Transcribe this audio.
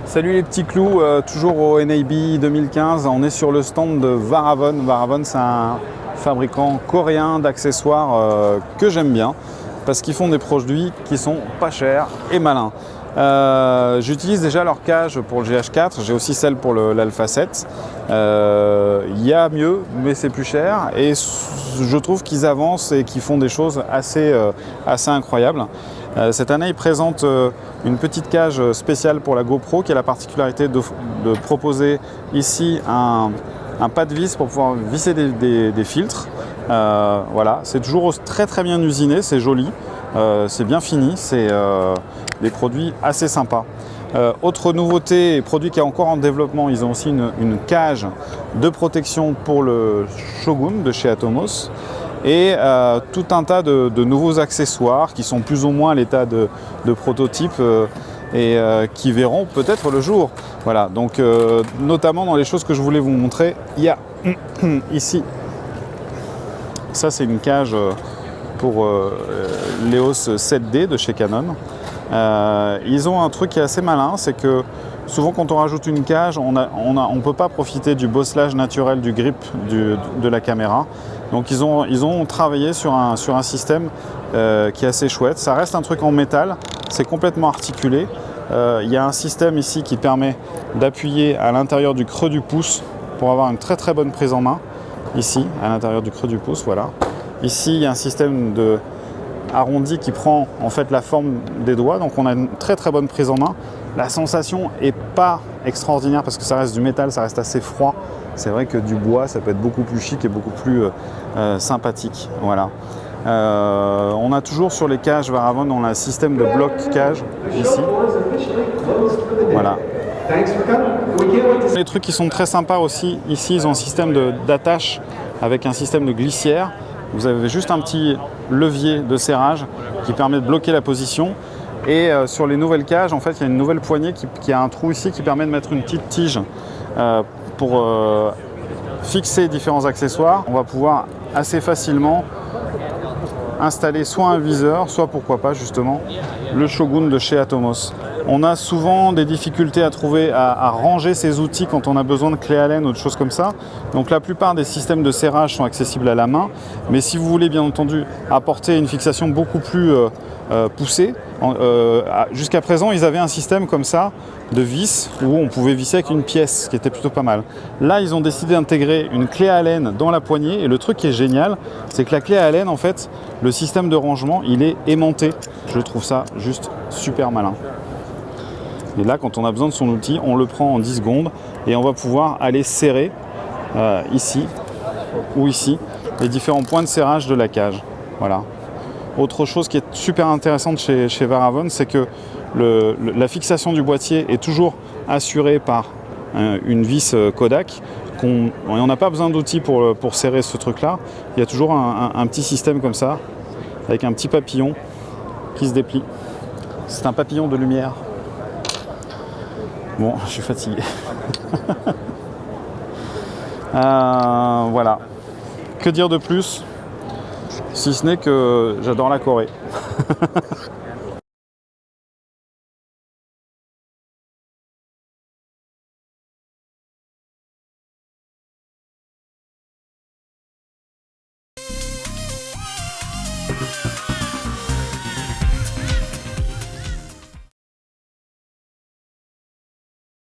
Salut les petits clous, toujours au NAB 2015, on est sur le stand de Varavon. Varavon, c'est un fabricant coréen d'accessoires que j'aime bien parce qu'ils font des produits qui sont pas chers et malins. J'utilise déjà leur cage pour le GH4, j'ai aussi celle pour l'Alpha 7. Il y a mieux, mais c'est plus cher et je trouve qu'ils avancent et qu'ils font des choses assez incroyables. Cette année, ils présentent une petite cage spéciale pour la GoPro qui a la particularité de proposer ici un pas de vis pour pouvoir visser des filtres. Voilà, c'est toujours très très bien usiné, c'est joli, c'est bien fini, c'est des produits assez sympas. Autre nouveauté et produit qui est encore en développement, ils ont aussi une cage de protection pour le Shogun de chez Atomos. Et tout un tas de nouveaux accessoires qui sont plus ou moins à l'état de prototype et qui verront peut-être le jour. Voilà, donc notamment dans les choses que je voulais vous montrer, il y a ici, ça c'est une cage pour l'EOS 7D de chez Canon. Ils ont un truc qui est assez malin, c'est que souvent quand on rajoute une cage, on ne peut pas profiter du bosselage naturel du grip de la caméra. Donc ils ont travaillé sur un système qui est assez chouette. Ça reste un truc en métal, c'est complètement articulé. Il y a un système ici qui permet d'appuyer à l'intérieur du creux du pouce pour avoir une très très bonne prise en main. Ici, à l'intérieur du creux du pouce, voilà. Ici, il y a un système arrondi qui prend en fait la forme des doigts. Donc on a une très très bonne prise en main. La sensation n'est pas extraordinaire parce que ça reste du métal, ça reste assez froid. C'est vrai que du bois, ça peut être beaucoup plus chic et beaucoup plus sympathique. Voilà. On a toujours sur les cages Varavon, on a un système de bloc cage ici. Voilà. Les trucs qui sont très sympas aussi, ici ils ont un système d'attache avec un système de glissière. Vous avez juste un petit levier de serrage qui permet de bloquer la position. Et sur les nouvelles cages, en fait, il y a une nouvelle poignée qui a un trou ici qui permet de mettre une petite tige pour fixer différents accessoires. On va pouvoir assez facilement installer soit un viseur, soit pourquoi pas justement le Shogun de chez Atomos. On a souvent des difficultés à ranger ces outils quand on a besoin de clés Allen ou de choses comme ça. Donc la plupart des systèmes de serrage sont accessibles à la main. Mais si vous voulez bien entendu apporter une fixation beaucoup plus poussée, jusqu'à présent ils avaient un système comme ça de vis où on pouvait visser avec une pièce, ce qui était plutôt pas mal. Là ils ont décidé d'intégrer une clé Allen dans la poignée et le truc qui est génial, c'est que la clé Allen en fait, le système de rangement il est aimanté. Je trouve ça juste super malin. Et là, quand on a besoin de son outil, on le prend en 10 secondes et on va pouvoir aller serrer ici ou ici les différents points de serrage de la cage. Voilà. Autre chose qui est super intéressante chez Varavon, c'est que la fixation du boîtier est toujours assurée par une vis Kodak. On n'a pas besoin d'outils pour serrer ce truc-là. Il y a toujours un petit système comme ça, avec un petit papillon qui se déplie. C'est un papillon de lumière. Bon, je suis fatigué. Voilà. Que dire de plus, si ce n'est que j'adore la Corée.